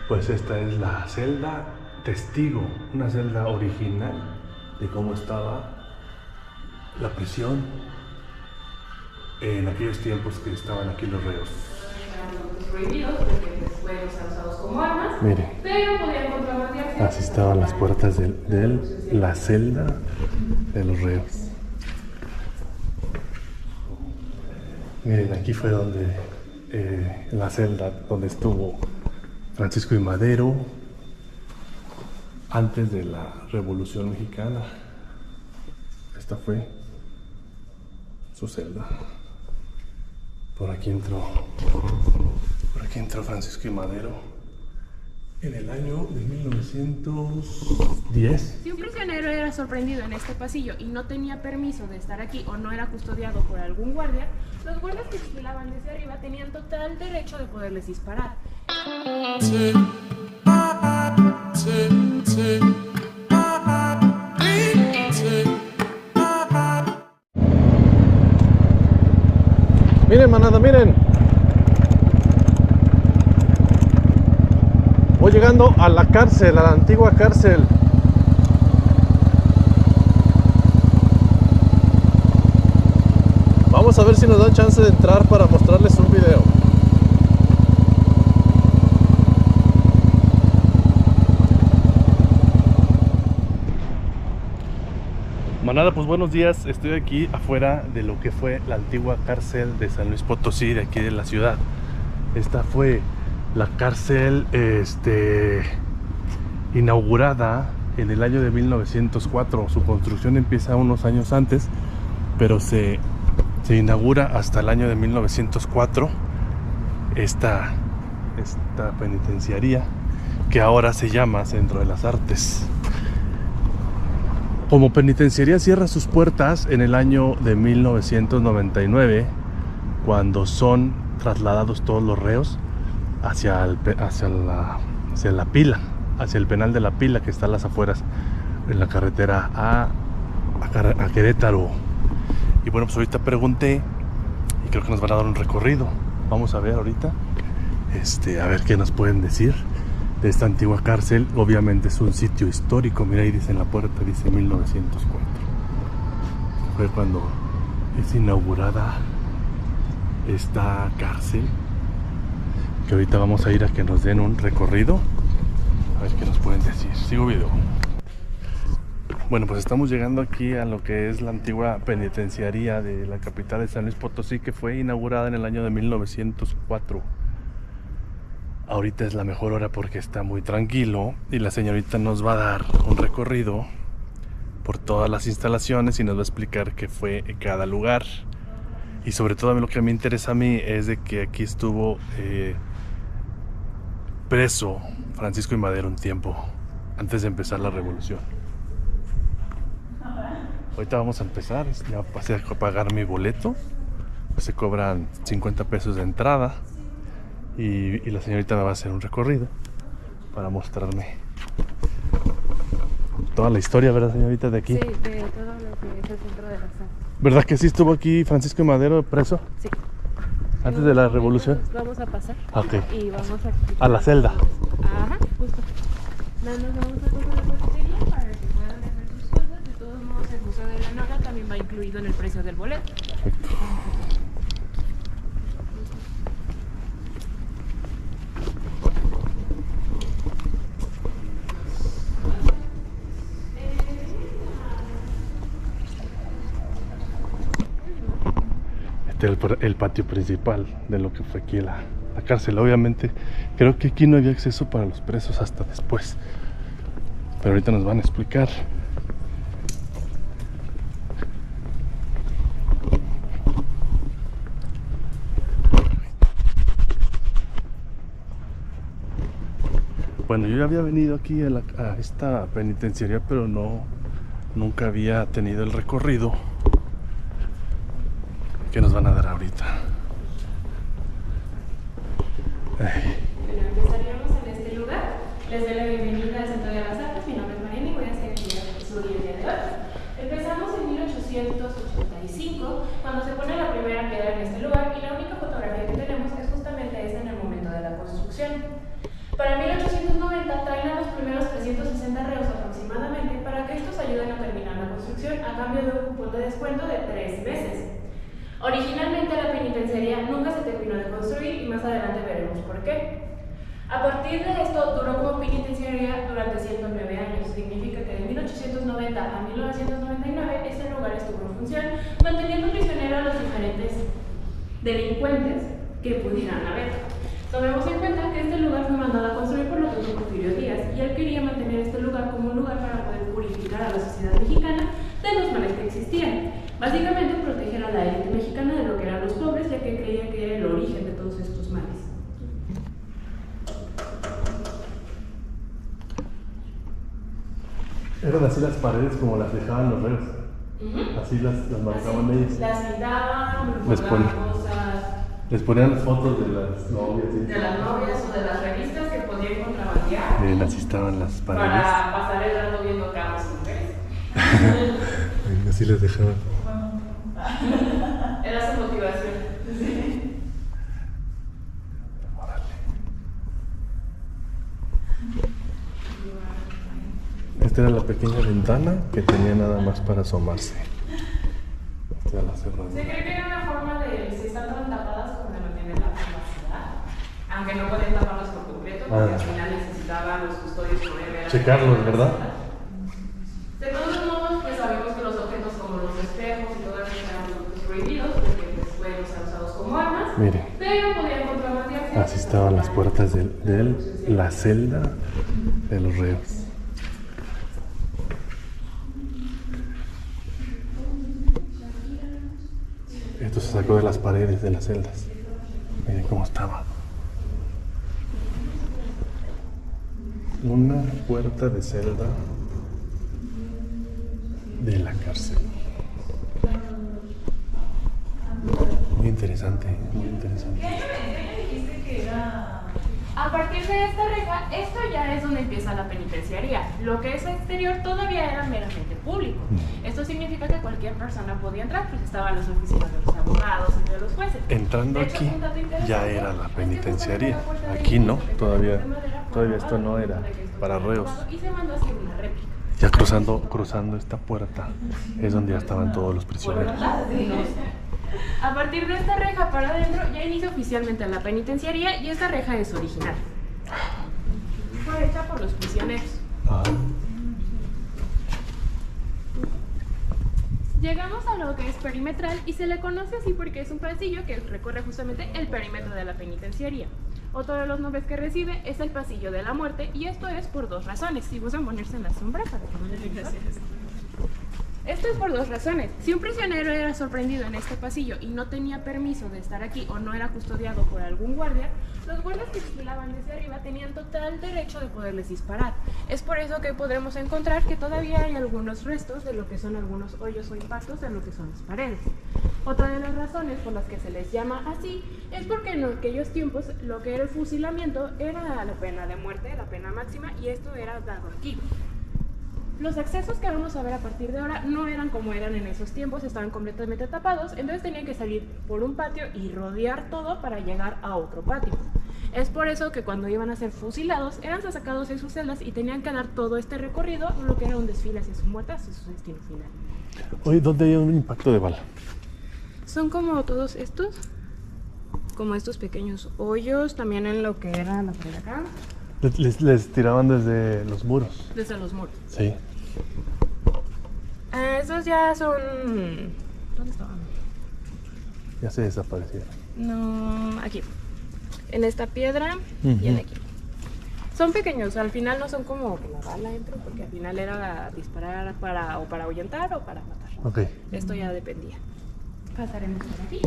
Pues esta es la celda testigo, una celda original de cómo estaba la prisión en aquellos tiempos que estaban aquí los reos. Prohibidos porque pues, pueden ser usados como armas, Miren, pero podían contrabandearse. así estaban las puertas de la celda de los reos. Miren, aquí fue donde la celda donde estuvo Francisco I. Madero antes de la Revolución Mexicana. Esta fue su celda. Por aquí entró Francisco I. Madero en el año de 1910. Si un prisionero era sorprendido en este pasillo y no tenía permiso de estar aquí o no era custodiado por algún guardia, los guardias que vigilaban desde arriba tenían total derecho de poderles disparar. Miren, manada, miren. Voy llegando a la cárcel, a la antigua cárcel. Vamos a ver si nos dan chance de entrar para mostrarles un video. Manada, pues buenos días. Estoy aquí afuera de lo que fue la antigua cárcel de San Luis Potosí, de aquí de la ciudad. Esta fue la cárcel inaugurada en el año de 1904. Su construcción empieza unos años antes, pero se inaugura hasta el año de 1904 esta penitenciaría, que ahora se llama Centro de las Artes. Como penitenciaría cierra sus puertas en el año de 1999, cuando son trasladados todos los reos hacia la Pila, hacia el penal de la Pila, que está a las afueras en la carretera a Querétaro. Y bueno, pues ahorita pregunté y creo que nos van a dar un recorrido. Vamos a ver ahorita, a ver qué nos pueden decir de esta antigua cárcel. Obviamente es un sitio histórico. Mira, ahí dice en la puerta, dice 1904. Fue cuando es inaugurada esta cárcel, que ahorita vamos a ir a que nos den un recorrido, a ver qué nos pueden decir. Sigo video. Bueno, pues estamos llegando aquí a lo que es la antigua penitenciaría de la capital de San Luis Potosí, que fue inaugurada en el año de 1904. Ahorita es la mejor hora porque está muy tranquilo y la señorita nos va a dar un recorrido por todas las instalaciones y nos va a explicar qué fue cada lugar. Y sobre todo lo que me interesa a mí es de que aquí estuvo preso Francisco I. Madero un tiempo antes de empezar la revolución. Ahorita vamos a empezar. Ya pasé a pagar mi boleto. Pues se cobran 50 pesos de entrada. Y la señorita me va a hacer un recorrido para mostrarme toda la historia, ¿verdad, señorita, de aquí? Sí, de todo lo que es el centro de la sala. ¿Verdad que sí estuvo aquí Francisco I. Madero preso? Sí. Antes de la revolución. Vamos a pasar. Ok. Y vamos A la celda. Ajá, justo. Nos vamos a pasar a la cafetería para que puedan dejar sus cosas. De todos modos, el Museo de la Nora también va incluido en el precio del boleto. Perfecto. El patio principal de lo que fue aquí la cárcel. Obviamente creo que aquí no había acceso para los presos hasta después, pero ahorita nos van a explicar. Bueno, yo ya había venido aquí a esta penitenciaría, pero nunca había tenido el recorrido que nos van a dar ahorita. Empezaríamos en este lugar. Les doy la bienvenida al Centro de las Artes. Mi nombre es Mariana y voy a ser su guía el día de hoy. Empezamos en 1885, cuando se pone la primera piedra en este lugar, y la única fotografía que tenemos es justamente esta en el momento de la construcción. Para 1885 cambio de un cupón de descuento de 3 meses. Originalmente la penitenciaría nunca se terminó de construir y más adelante veremos por qué. A partir de esto duró como penitenciaría durante 109 años, significa que de 1890 a 1999 este lugar estuvo en función, manteniendo prisioneros a los diferentes delincuentes que pudieran haber. Tomemos en cuenta que este lugar fue mandado a construir por lo que Porfirio Díaz, y él quería mantener este lugar como un lugar para poder purificar a la sociedad mexicana de los males que existían. Básicamente proteger a la élite mexicana de lo que eran los pobres, ya que creía que era el origen de todos estos males. Eran así las paredes como las dejaban los reos. Así las marcaban ellos. Las pintaban, les ponían fotos de las novias. ¿Sí? De las novias o de las revistas que podían contrabandear. Así estaban las paredes. Para pasar el rato viendo camas y mujeres. Así las dejaban. Era su motivación. Sí. Esta era la pequeña ventana que tenía nada más para asomarse. Esta era la cerradura. Se cree que era una forma de, si están tan tapadas, como de mantener la privacidad. Aunque no podían taparlas por completo, porque al final necesitaban los custodios poder ver. Checarlos, ¿verdad? De todos modos, pues sabemos que los objetos como los espejos y todo eso eran productos prohibidos, porque pues, pueden ser usados como armas. Mire. Pero podían contrabandearse. Así estaban las puertas de la celda de los reos. Esto se sacó de las paredes de las celdas. Miren cómo estaba. Una puerta de celda de la cárcel. Muy interesante, muy interesante. Dijiste que era... A partir de esta reja, esto ya es donde empieza la penitenciaría. Lo que es exterior todavía era meramente público. Esto significa que cualquier persona podía entrar, pues estaban las oficinas de los abogados y de los jueces. Entrando aquí ya era la penitenciaría. Aquí no, todavía esto no era para reos. Y se mandó a hacer una réplica. Ya cruzando esta puerta es donde ya estaban todos los prisioneros. A partir de esta reja para adentro ya inicia oficialmente la penitenciaría y esta reja es original. Fue hecha por los prisioneros. Llegamos a lo que es perimetral y se le conoce así porque es un pasillo que recorre justamente el perímetro de la penitenciaría. Otro de los nombres que recibe es el pasillo de la muerte y esto es por dos razones. Si gustan ponerse en la sombra para que no les gracias. Esto es por dos razones. Si un prisionero era sorprendido en este pasillo y no tenía permiso de estar aquí o no era custodiado por algún guardia, los guardias que vigilaban desde arriba tenían total derecho de poderles disparar. Es por eso que podremos encontrar que todavía hay algunos restos de lo que son algunos hoyos o impactos de lo que son las paredes. Otra de las razones por las que se les llama así es porque en aquellos tiempos lo que era el fusilamiento era la pena de muerte, la pena máxima, y esto era dado aquí. Los accesos que vamos a ver a partir de ahora no eran como eran en esos tiempos, estaban completamente tapados, entonces tenían que salir por un patio y rodear todo para llegar a otro patio. Es por eso que cuando iban a ser fusilados, eran sacados de sus celdas y tenían que dar todo este recorrido, lo que era un desfile hacia su muerte, hacia su destino final. Oye, ¿dónde hay un impacto de bala? Son como todos estos, como estos pequeños hoyos, también en lo que era la pared acá. Les tiraban desde los muros. Desde los muros. Sí. Esos ya son... ¿Dónde estaban? Ya se desaparecieron. No, aquí. En esta piedra y en aquí. Son pequeños, al final no son como que la bala entró, porque al final era disparar para ahuyentar o para matar. Ok. Esto ya dependía. Pasaremos por aquí.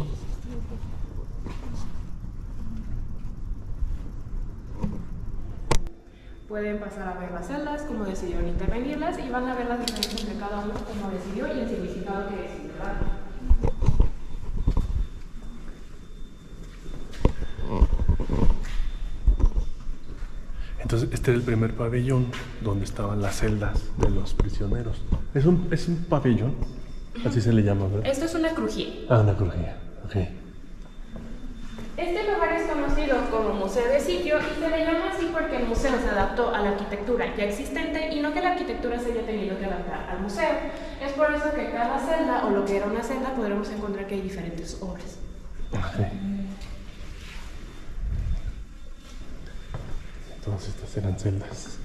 Pueden pasar a ver las celdas, cómo decidieron intervenirlas y van a ver las diferencias entre cada uno, cómo decidió y el significado que decidió dar. Entonces, este era el primer pabellón donde estaban las celdas de los prisioneros. Es un pabellón, así se le llama, ¿verdad? Esto es una crujía. Ah, una crujía, ok. Este lugar es conocido construido como museo de sitio y se le llama así porque el museo se adaptó a la arquitectura ya existente y no que la arquitectura se haya tenido que adaptar al museo. Es por eso que cada celda, o lo que era una celda, podremos encontrar que hay diferentes obras. Okay. Todas estas eran celdas.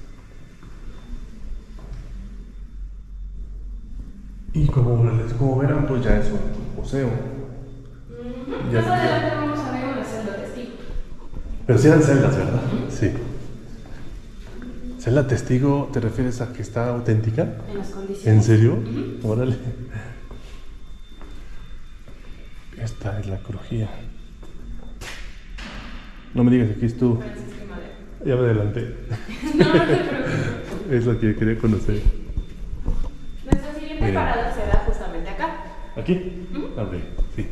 Y como verán, pues ya es un museo. Más adelante vamos a ver una celda testigo. Pero sí eran celdas, ¿verdad? Sí. ¿Celda testigo te refieres a que está auténtica? En las condiciones. ¿En serio? Órale. Esta es la crujía. No me digas que aquí estuvo. Francisco y Madero. Ya me adelanté. No te preocupes. Es lo que quería conocer. Nuestra siguiente Miren. parada será justamente acá. ¿Aquí? Ok, sí.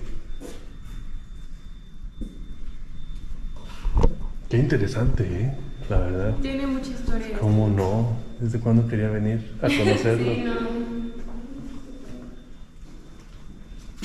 Qué interesante, la verdad. Tiene mucha historia. ¿Cómo no? ¿Desde cuándo quería venir a conocerlo? Sí, no.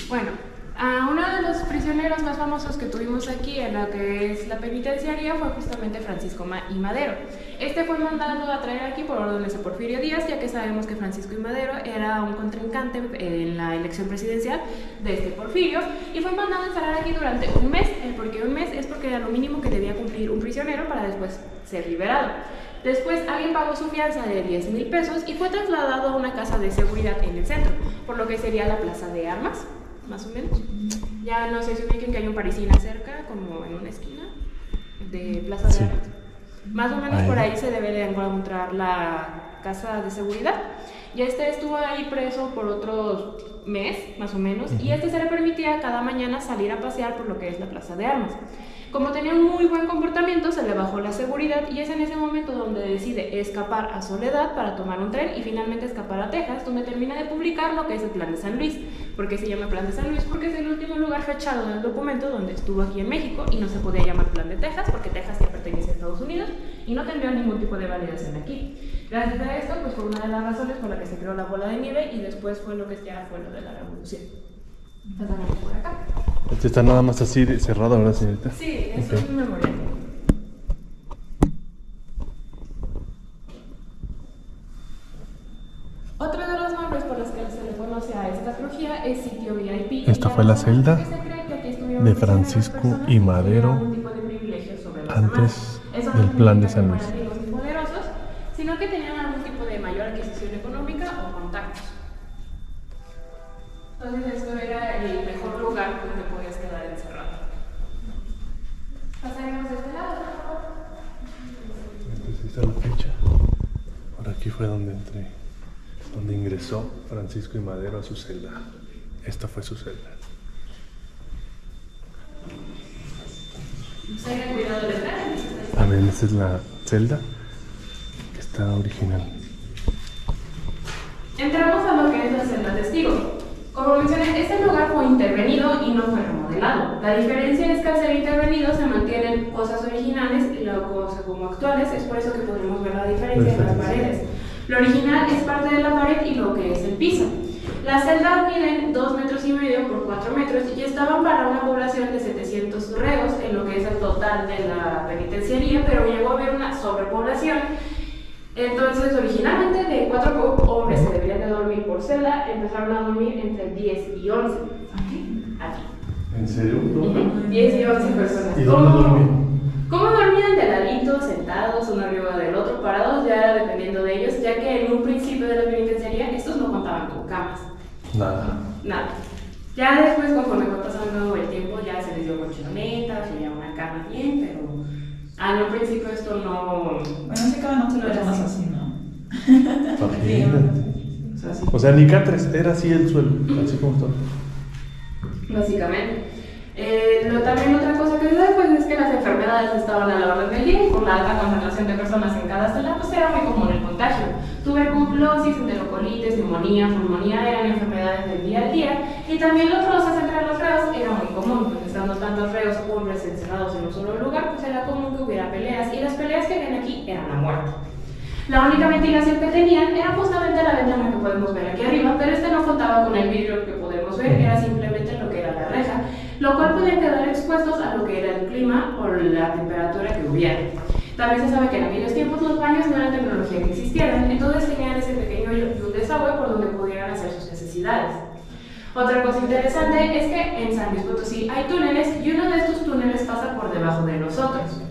Bueno, a uno de los prisioneros más famosos que tuvimos aquí en lo que es la penitenciaría fue justamente Francisco y Madero. Este fue mandado a traer aquí por órdenes de Porfirio Díaz, ya que sabemos que Francisco y Madero era un contrincante en la elección presidencial de este Porfirio, y fue mandado a encerrar aquí durante un mes. ¿Por qué un mes? Es porque era lo mínimo que debía cumplir un prisionero para después ser liberado. Después alguien pagó su fianza de 10,000 pesos y fue trasladado a una casa de seguridad en el centro, por lo que sería la Plaza de Armas, más o menos. Ya no sé si ubiquen que hay un parisina cerca, como en una esquina de Plaza de Armas. Más o menos por ahí se debe de encontrar la casa de seguridad. Y este estuvo ahí preso por otro mes, más o menos, y este se le permitía cada mañana salir a pasear por lo que es la Plaza de Armas. Como tenía un muy buen comportamiento, se le bajó la seguridad y es en ese momento donde decide escapar a Soledad para tomar un tren y finalmente escapar a Texas, donde termina de publicar lo que es el Plan de San Luis. ¿Por qué se llama Plan de San Luis? Porque es el último lugar fechado del documento donde estuvo aquí en México y no se podía llamar Plan de Texas porque Texas ya pertenece a Estados Unidos y no tendría ningún tipo de validación aquí. Gracias a esto, pues fue una de las razones por la que se creó la bola de nieve y después fue lo que ya fue lo de la revolución. Pasamos por acá. Este está nada más así cerrado, ¿verdad, señorita? Sí, eso es mi memoria. Otro de los nombres por los que se le conoce a esta crujía es sitio VIP. Esta fue la celda de Francisco y Madero antes del Plan de San Luis. Poderosos, sino que tenían algún tipo de mayor adquisición económica o contactos. Entonces esto era el mejor lugar donde podías quedar encerrado. Pasaremos de este lado, por favor. Entonces está la fecha. Por aquí fue donde ingresó Francisco y Madero a su celda. Esta fue su celda. Tengan cuidado de entrar. A ver, esta es la celda que está original. Entramos a lo que es la celda testigo. Como mencioné, este lugar fue intervenido y no fue remodelado. La diferencia es que al ser intervenido se mantienen cosas originales y las cosas como actuales, es por eso que podemos ver la diferencia en las paredes. Lo original es parte de la pared y lo que es el piso. Las celdas miden 2,5 metros por 4 metros y estaban para una población de 700 reos en lo que es el total de la penitenciaría, pero llegó a haber una sobrepoblación. Entonces, originalmente de 4 hombres que deberían de dormir por celda, empezaron a dormir entre 10 y 11. Aquí. ¿En serio? 10 y 11 personas. ¿Y dónde dormían? ¿Cómo dormían? De laditos, sentados, uno arriba del otro, parados, ya era dependiendo de ellos, ya que en un principio de la penitenciaría estos no contaban con camas. Nada. Nada. Ya después, conforme fue pasando el tiempo, ya se les dio colchonetas, ya una cama bien, pero en un principio esto no... Bueno, ese cada no te lo llamas así, ¿no? Imagínate. O sea, ni catres, era así el suelo, así como está. Básicamente. También otra cosa que se da pues, es que las enfermedades estaban a la orden del día y por la alta concentración de personas en cada celda, pues era muy común el contagio. Tuberculosis, enterocolitis, neumonía, pulmonía eran enfermedades del día al día y también los roces entre los reos era muy común, pues estando tantos reos hombres encerrados en un solo lugar, pues era común que hubiera peleas y las peleas que ven aquí eran a muerte. La única ventilación que tenían era justamente la ventana que podemos ver aquí arriba, pero este no contaba con el vidrio que podemos ver, era simplemente lo que era la reja. lo cual podían quedar expuestos a lo que era el clima o la temperatura que hubiera. También se sabe que en aquellos tiempos los baños no eran tecnología que existieran, entonces tenían ese pequeño desagüe por donde pudieran hacer sus necesidades. Otra cosa interesante es que en San Luis Potosí hay túneles y uno de estos túneles pasa por debajo de los otros.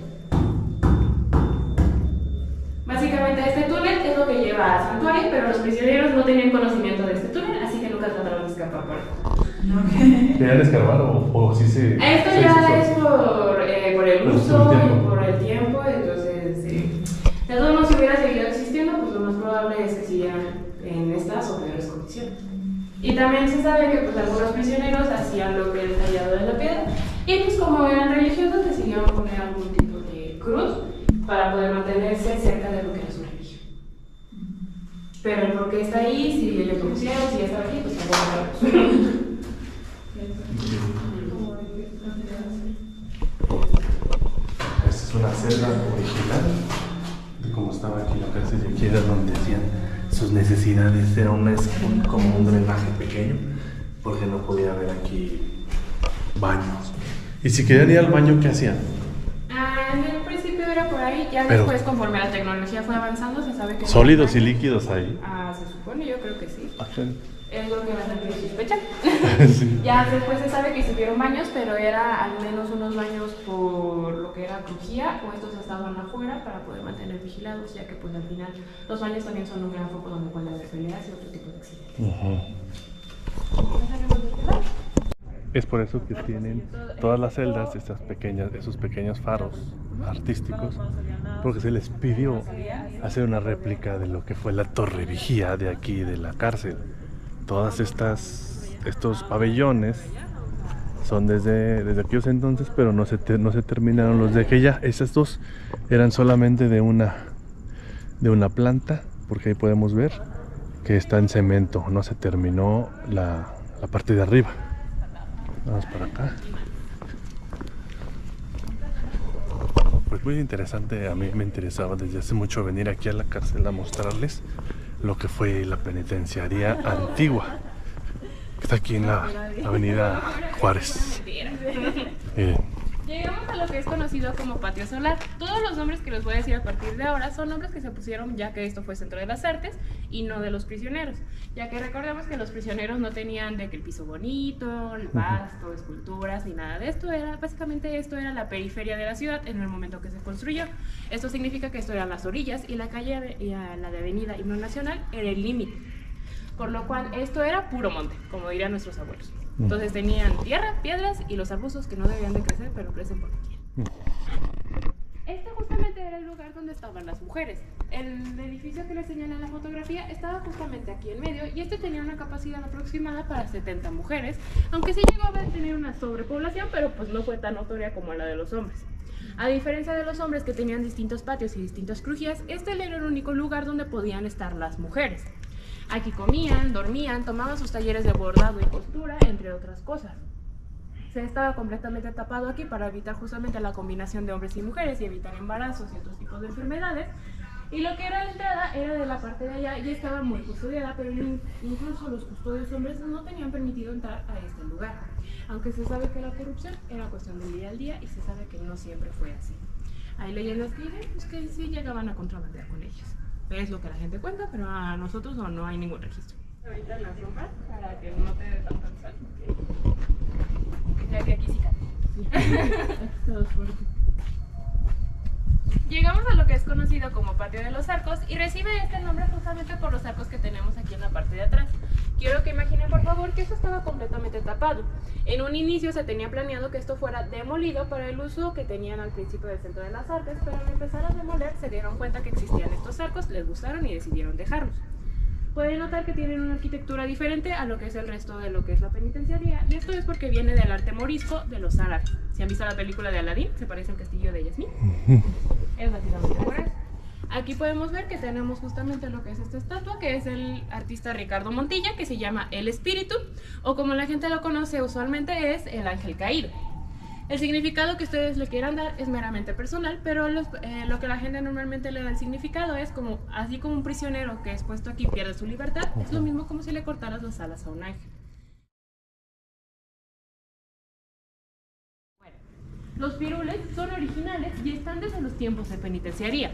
Básicamente este túnel es lo que lleva al santuario, pero los prisioneros no tenían conocimiento de este túnel, así que nunca trataron de escapar por él. ¿Querían escarbar o sí se...? Esto se ya hizo es por el uso y por el tiempo, entonces de todos modos si hubiera seguido existiendo, pues lo más probable es que siguieran en estas o peores condiciones. Y también se sabe que pues algunos prisioneros hacían lo que el tallado de la piedra, y pues como eran religiosos decidieron poner algún tipo de cruz para poder mantenerse cerca de lo que era su religión. Pero el por qué está ahí, si ellos lo pusieron, si ya está aquí, pues tampoco lo pusieron. Esta es una celda original de cómo estaba aquí la cárcel, y aquí era donde hacían sus necesidades. Era como un drenaje pequeño porque no podía haber aquí baños. Y si querían ir al baño, ¿qué hacían? En el principio era por ahí, ya Pero, después conforme la tecnología fue avanzando se sabe que... ¿sólidos y líquidos ahí? Se supone, yo creo que sí. Ajá. Es lo que la gente sospecha. Sí. Ya después se sabe que se hicieron baños, pero era al menos unos baños por lo que era crujía, o estos estaban afuera para poder mantener vigilados, ya que pues al final los baños también son un gran foco donde puede haber peleas y otro tipo de accidentes. Es por eso que tienen todas las celdas esos pequeños faros artísticos, porque se les pidió hacer una réplica de lo que fue la torre vigía de aquí, de la cárcel. Todas estos pabellones son desde aquellos entonces, pero no se terminaron los de aquella. Esas dos eran solamente de una planta, porque ahí podemos ver que está en cemento, no se terminó la parte de arriba. Vamos para acá. Pues muy interesante, a mí me interesaba desde hace mucho venir aquí a la cárcel a mostrarles lo que fue la penitenciaría antigua, que está aquí en la avenida Juárez. Llegamos a lo que es conocido como patio solar. Todos los nombres que les voy a decir a partir de ahora son nombres que se pusieron ya que esto fue Centro de las Artes y no de los prisioneros, ya que recordemos que los prisioneros no tenían de que el piso bonito, el pasto, esculturas ni nada de esto. Básicamente esto era la periferia de la ciudad en el momento que se construyó. Esto significa que esto eran las orillas y la calle, la de Avenida Himno Nacional, era el límite, por lo cual esto era puro monte, como dirían nuestros abuelos. Entonces tenían tierra, piedras y los arbustos que no debían de crecer, pero crecen por aquí. Este justamente era el lugar donde estaban las mujeres. El edificio que les señala en la fotografía estaba justamente aquí en medio, y este tenía una capacidad aproximada para 70 mujeres, aunque sí llegó a tener una sobrepoblación, pero pues no fue tan notoria como la de los hombres. A diferencia de los hombres que tenían distintos patios y distintas crujías, este era el único lugar donde podían estar las mujeres. Aquí comían, dormían, tomaban sus talleres de bordado y costura, entre otras cosas. Se estaba completamente tapado aquí para evitar justamente la combinación de hombres y mujeres y evitar embarazos y otros tipos de enfermedades. Y lo que era la entrada era de la parte de allá y estaba muy custodiada, pero incluso los custodios hombres no tenían permitido entrar a este lugar. Aunque se sabe que la corrupción era cuestión del día al día y se sabe que no siempre fue así. Hay leyendas que dicen pues, que sí llegaban a contrabandear con ellos. Es lo que la gente cuenta, pero a nosotros no hay ningún registro. Ahorita en la sombra, para que no te dé tanto el sol. Ya que aquí sí cae. Llegamos a lo que es conocido como Patio de los Arcos y recibe este nombre justamente por los arcos que tenemos aquí en la parte de atrás. Quiero que imaginen por favor que esto estaba completamente tapado. En un inicio se tenía planeado que esto fuera demolido para el uso que tenían al principio del Centro de las Artes, pero al empezar a demoler se dieron cuenta que existían estos arcos, les gustaron y decidieron dejarlos. Pueden notar que tienen una arquitectura diferente a lo que es el resto de lo que es la penitenciaría, y esto es porque viene del arte morisco de los árabes. Si han visto la película de Aladín, se parece al castillo de Yasmín. Es básicamente por eso. Aquí podemos ver que tenemos justamente lo que es esta estatua, que es el artista Ricardo Montilla, que se llama El Espíritu, o como la gente lo conoce usualmente es el Ángel Caído. El significado que ustedes le quieran dar es meramente personal, pero lo que la gente normalmente le da el significado es como, así como un prisionero que es puesto aquí pierde su libertad, es lo mismo como si le cortaras las alas a un ángel. Los pirules son originales y están desde los tiempos de penitenciaría.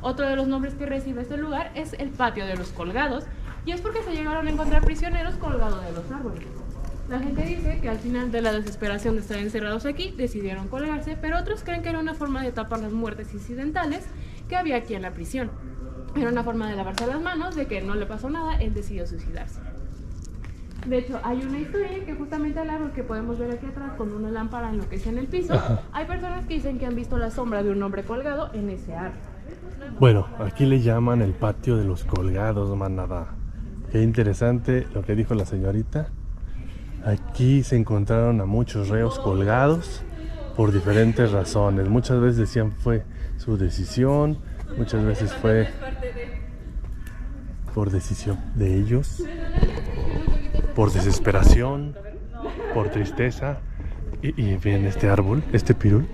Otro de los nombres que recibe este lugar es el patio de los colgados, y es porque se llegaron a encontrar prisioneros colgados de los árboles. La gente dice que al final de la desesperación de estar encerrados aquí, decidieron colgarse, pero otros creen que era una forma de tapar las muertes incidentales que había aquí en la prisión. Era una forma de lavarse las manos, de que no le pasó nada, él decidió suicidarse. De hecho, hay una historia que justamente al árbol que podemos ver aquí atrás con una lámpara enloquecida en el piso, hay personas que dicen que han visto la sombra de un hombre colgado en ese árbol. Bueno, aquí le llaman el patio de los colgados, manada. Qué interesante lo que dijo la señorita. Aquí se encontraron a muchos reos colgados por diferentes razones. Muchas veces decían fue su decisión, muchas veces fue por decisión de ellos, por desesperación, por tristeza. Y ven este árbol, este pirul,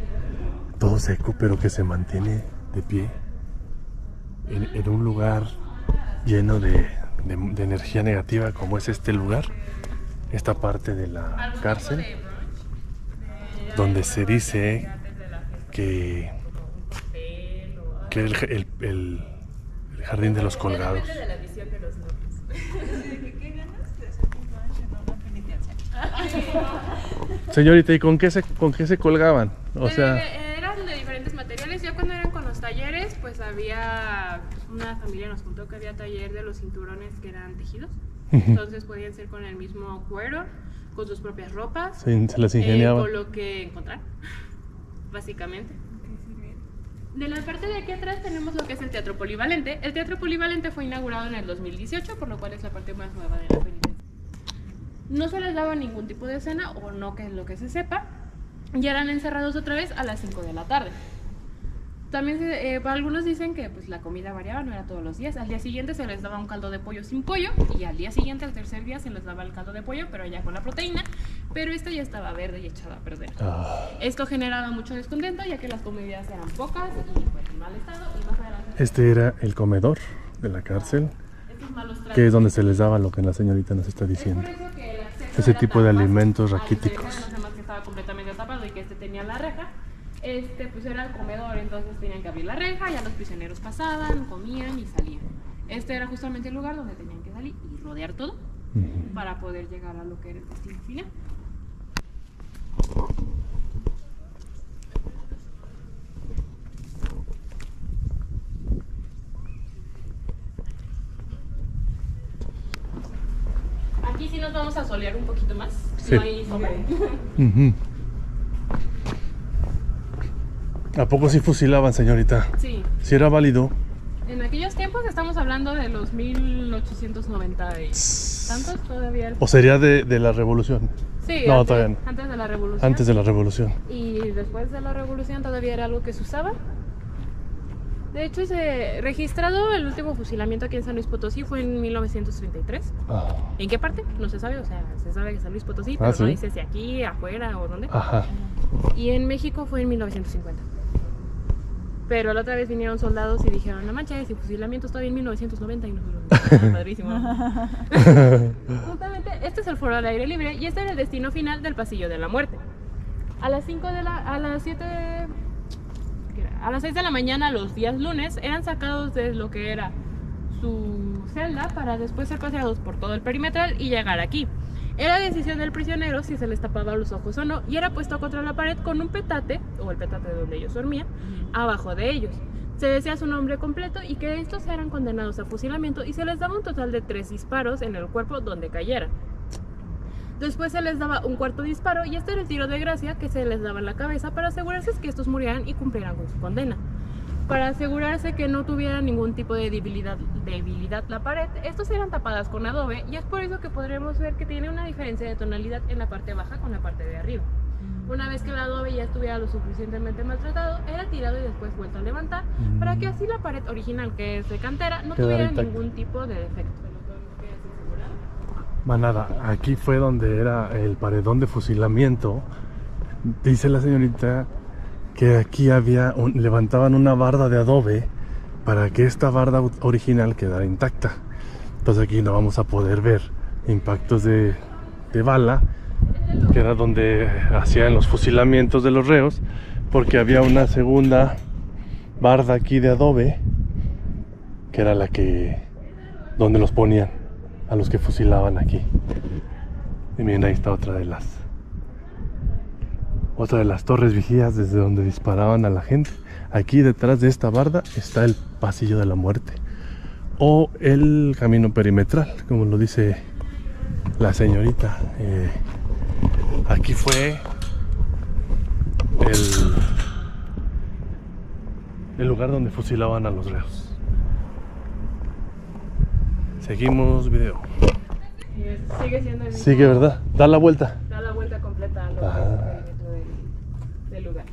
todo seco pero que se mantiene de pie en un lugar lleno de energía negativa como es este lugar, esta parte de la cárcel, donde se dice que el jardín de los colgados. Señorita, ¿y con qué se colgaban? O sea, eran de diferentes materiales. Ya cuando eran con los talleres, pues había una familia nos contó que había taller de los cinturones que eran tejidos. Entonces podían ser con el mismo cuero, con sus propias ropas. Sí, se las ingeniaban. Con lo que encontrar, básicamente. De la parte de aquí atrás tenemos lo que es el Teatro Polivalente. El Teatro Polivalente fue inaugurado en el 2018, por lo cual es la parte más nueva de la penitencia. No se les daba ningún tipo de cena, o no que es lo que se sepa, y eran encerrados otra vez a las 5 de la tarde. También algunos dicen que pues, la comida variaba, no era todos los días. Al día siguiente se les daba un caldo de pollo sin pollo, y al día siguiente, al tercer día, se les daba el caldo de pollo, pero ya con la proteína, pero esta ya estaba verde y echada a perder. Esto generaba mucho descontento, ya que las comidas eran pocas y pues, en mal estado, y más adelante... Este era el comedor de la cárcel, que es donde se les daba lo que la señorita nos está diciendo. Ese tipo de alimentos raquíticos. Además que estaba completamente tapado y que este tenía la reja. Pues era el comedor, entonces tenían que abrir la reja, ya los prisioneros pasaban, comían y salían. Este era justamente el lugar donde tenían que salir y rodear todo para poder llegar a lo que era el destino final. Aquí sí nos vamos a solear un poquito más, sí. No hay sombra. ¿A poco sí fusilaban, señorita? Sí. ¿Sí era válido? En aquellos tiempos estamos hablando de los 1890 y tantos todavía. ¿O sería de la revolución? Sí, no, antes, todavía no. Antes de la revolución. Antes de la revolución. Y después de la revolución todavía era algo que se usaba. De hecho, registrado el último fusilamiento aquí en San Luis Potosí fue en 1933. ¿En qué parte? No se sabe, o sea, se sabe que San Luis Potosí, pero ¿sí? No dice si aquí, afuera o dónde. Ajá. Y en México fue en 1950. Pero la otra vez vinieron soldados y dijeron, no manches, y fusilamiento todavía en 1990 y nosotros, padrísimo. Justamente, este es el foro al aire libre y este era el destino final del pasillo de la muerte. A las 6 de la mañana, los días lunes, eran sacados de lo que era su celda para después ser paseados por todo el perimetral y llegar aquí. Era decisión del prisionero si se les tapaba los ojos o no, y era puesto contra la pared con un petate, o el petate donde ellos dormían, abajo de ellos. Se decía su nombre completo y que estos eran condenados a fusilamiento y se les daba un total de 3 disparos en el cuerpo donde cayeran. Después se les daba un cuarto disparo y este era el tiro de gracia que se les daba en la cabeza para asegurarse que estos murieran y cumplieran con su condena. Para asegurarse que no tuviera ningún tipo de debilidad la pared, estos eran tapadas con adobe y es por eso que podremos ver que tiene una diferencia de tonalidad en la parte baja con la parte de arriba. Una vez que el adobe ya estuviera lo suficientemente maltratado, era tirado y después vuelto a levantar para que así la pared original, que es de cantera, no tuviera ningún tipo de defecto. Manada, aquí fue donde era el paredón de fusilamiento. Dice la señorita que aquí levantaban una barda de adobe para que esta barda original quedara intacta. Entonces aquí no vamos a poder ver impactos de bala, que era donde hacían los fusilamientos de los reos, porque había una segunda barda aquí de adobe, que era la que donde los ponían a los que fusilaban aquí. Y miren, ahí está otra de las torres vigías desde donde disparaban a la gente. Aquí detrás de esta barda está el pasillo de la muerte, o el camino perimetral, como lo dice la señorita. Aquí fue el lugar donde fusilaban a los reos. Seguimos video. Sigue siendo el mismo. Sigue, ¿verdad? Da la vuelta. Da la vuelta completa a lo que es el perímetro del lugar.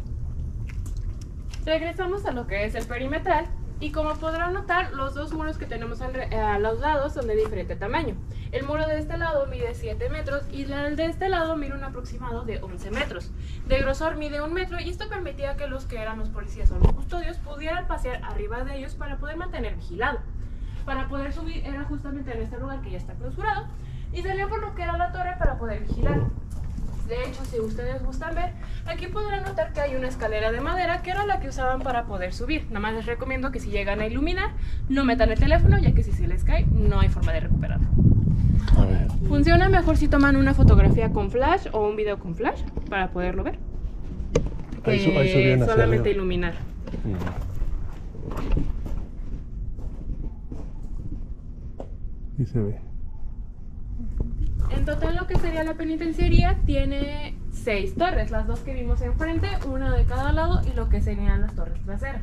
Regresamos a lo que es el perimetral. Y como podrán notar, los dos muros que tenemos a los lados son de diferente tamaño. El muro de este lado mide 7 metros y el de este lado mide un aproximado de 11 metros. De grosor mide 1 metro y esto permitía que los que eran los policías o los custodios pudieran pasear arriba de ellos para poder mantener vigilado. Para poder subir era justamente en este lugar que ya está clausurado y salía por lo que era la torre para poder vigilar. De hecho, si ustedes gustan ver, aquí podrán notar que hay una escalera de madera que era la que usaban para poder subir. Nada más les recomiendo que si llegan a iluminar, no metan el teléfono, ya que si se les cae, no hay forma de recuperarlo. A ver. Funciona mejor si toman una fotografía con flash o un video con flash para poderlo ver. Ahí subían hacia Solamente arriba. iluminar. Y se ve. En total lo que sería la penitenciaría tiene 6 torres, las dos que vimos enfrente, una de cada lado y lo que serían las torres traseras.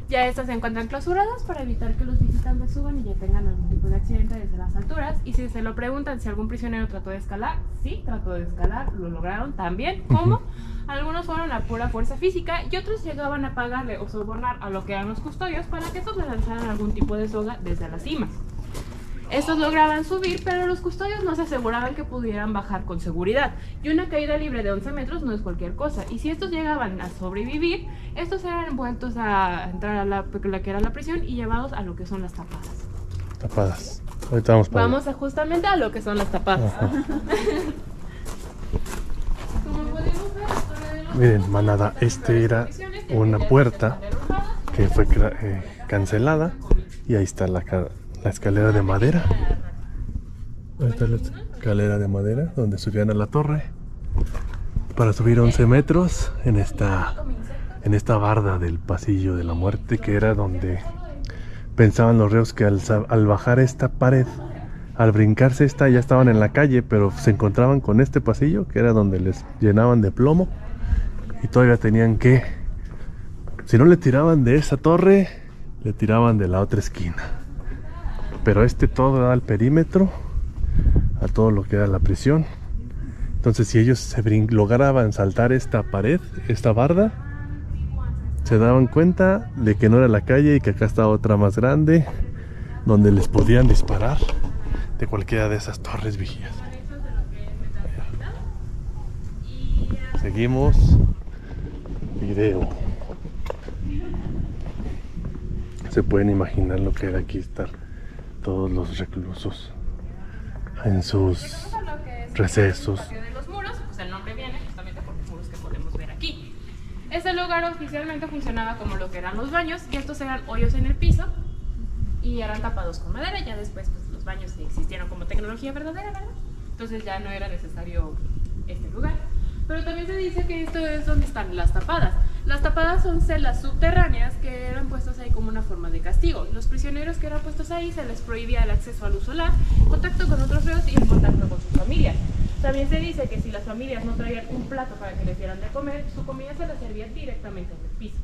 Ya estas se encuentran clausuradas para evitar que los visitantes suban y ya tengan algún tipo de accidente desde las alturas. Y si se lo preguntan si algún prisionero trató de escalar, sí, trató de escalar, lo lograron también. ¿Cómo? Algunos fueron a pura fuerza física y otros llegaban a pagarle o sobornar a lo que eran los custodios para que estos le lanzaran algún tipo de soga desde las cimas. Estos lograban subir, pero los custodios no se aseguraban que pudieran bajar con seguridad. Y una caída libre de 11 metros no es cualquier cosa. Y si estos llegaban a sobrevivir, estos eran envueltos a entrar a la que era la prisión y llevados a lo que son las tapadas. Tapadas. Ahorita vamos para Vamos justamente a lo que son las tapadas. Ajá. Como podemos ver, la torre de los Miren, manada, era una puerta que fue cancelada y ahí está la escalera de madera. Ahí está la escalera de madera donde subían a la torre para subir 11 metros en esta barda del pasillo de la muerte, que era donde pensaban los reos que al bajar esta pared, al brincarse esta, ya estaban en la calle, pero se encontraban con este pasillo que era donde les llenaban de plomo y todavía tenían que, si no le tiraban de esa torre, le tiraban de la otra esquina. Pero todo da al perímetro, a todo lo que era la prisión. Entonces si ellos lograban saltar esta pared, esta barda, se daban cuenta de que no era la calle y que acá estaba otra más grande, donde les podían disparar de cualquiera de esas torres vigías. Seguimos video. Se pueden imaginar lo que era aquí estar todos los reclusos en sus recesos. El patio de los muros, pues el nombre viene justamente por los muros que podemos ver aquí. Este lugar oficialmente funcionaba como lo que eran los baños, y estos eran hoyos en el piso y eran tapados con madera. Ya después pues los baños existieron como tecnología verdadera, ¿verdad? Entonces ya no era necesario este lugar. Pero también se dice que esto es donde están las tapadas. Las tapadas son celdas subterráneas que eran puestas ahí como una forma de castigo. Los prisioneros que eran puestos ahí se les prohibía el acceso a luz solar, contacto con otros reos y el contacto con sus familias. También se dice que si las familias no traían un plato para que les dieran de comer, su comida se les servía directamente en el piso.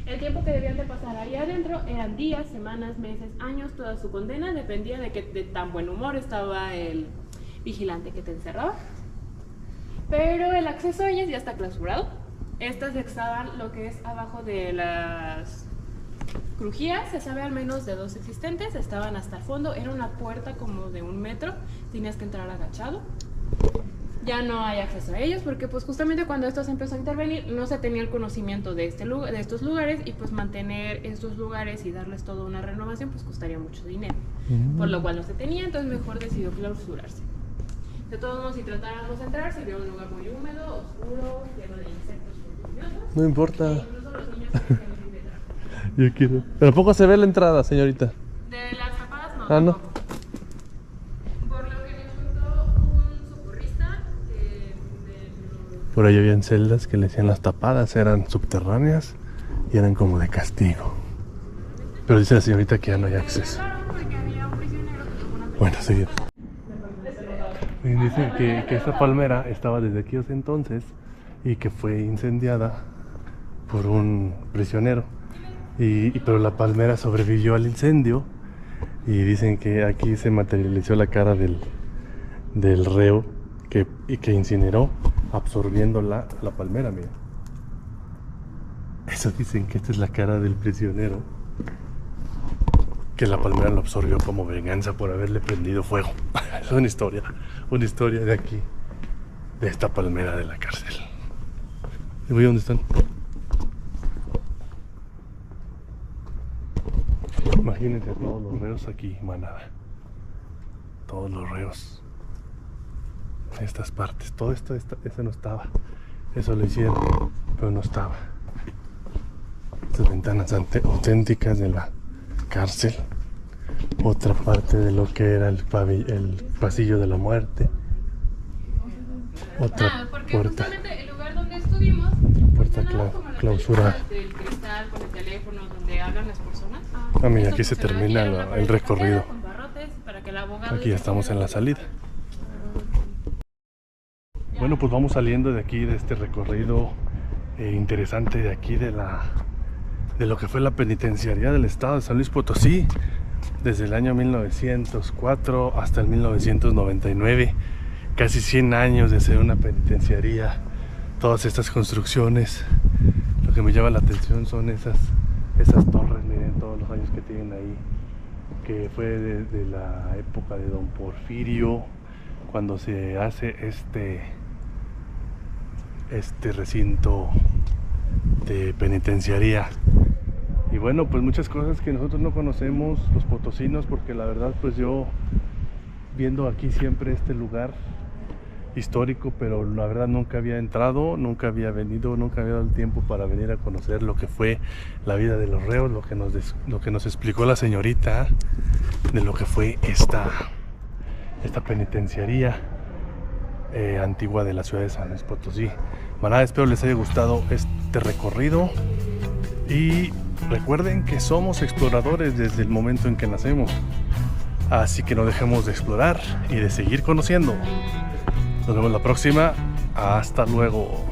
El tiempo que debían de pasar ahí adentro eran días, semanas, meses, años. Toda su condena dependía de tan buen humor estaba el vigilante que te encerraba. Pero el acceso a ellas ya está clausurado. Estas estaban lo que es abajo de las crujías. Se sabe al menos de 2 existentes. Estaban hasta el fondo. Era una puerta como de 1 metro. Tenías que entrar agachado. Ya no hay acceso a ellos porque pues justamente cuando esto se empezó a intervenir no se tenía el conocimiento de estos lugares, y pues mantener estos lugares y darles toda una renovación pues costaría mucho dinero. Por lo cual no se tenía, entonces mejor decidió clausurarse. De todos modos, si tratáramos de entrar, sería un lugar muy húmedo, oscuro, lleno de insectos por nerviosos. No importa. Incluso los niños se sienten muy pesados. Yo quiero. Pero poco se ve la entrada, señorita. De las tapadas no. Ah, no. tampoco. Por lo que nos contó un socorrista Por ahí habían celdas que le decían las tapadas, eran subterráneas y eran como de castigo. Pero dice la señorita que ya no hay acceso. Claro, porque había un prisionero que tuvo una Bueno, seguimos. Y dicen que esta palmera estaba desde aquellos entonces y que fue incendiada por un prisionero. Pero la palmera sobrevivió al incendio y dicen que aquí se materializó la cara del reo que incineró absorbiendo la palmera, mira. Eso dicen que esta es la cara del prisionero, que la palmera lo absorbió como venganza por haberle prendido fuego. Es una historia de aquí, de esta palmera de la cárcel. ¿Y voy a dónde están? Imagínense a todos los reos aquí, manada. Todos los reos. Estas partes, todo esto, eso no estaba. Eso lo hicieron, pero no estaba. Estas ventanas auténticas de la cárcel. Otra parte de lo que era el pasillo de la muerte. Otra porque puerta. justamente el lugar donde estuvimos, Puerta funcionaba como las clausurada. películas del cristal con el teléfono donde hablan las personas. Ah, mira, Esto aquí se funcionaba termina era una el pared recorrido. con barrotes para que el abogado Aquí ya estamos en la salida. Bueno, pues vamos saliendo de aquí, de este recorrido interesante de aquí, de lo que fue la penitenciaría del estado de San Luis Potosí, desde el año 1904 hasta el 1999, casi 100 años de ser una penitenciaría. Todas estas construcciones, lo que me llama la atención son esas torres, miren todos los años que tienen ahí, que fue de la época de Don Porfirio, cuando se hace este recinto de penitenciaría. Y bueno, pues muchas cosas que nosotros no conocemos, los potosinos, porque la verdad pues yo viendo aquí siempre este lugar histórico, pero la verdad nunca había entrado, nunca había venido, nunca había dado el tiempo para venir a conocer lo que fue la vida de los reos, lo que nos explicó la señorita de lo que fue esta penitenciaría antigua de la ciudad de San Luis Potosí. Manada, espero les haya gustado este recorrido y recuerden que somos exploradores desde el momento en que nacemos, así que no dejemos de explorar y de seguir conociendo. Nos vemos la próxima. Hasta luego.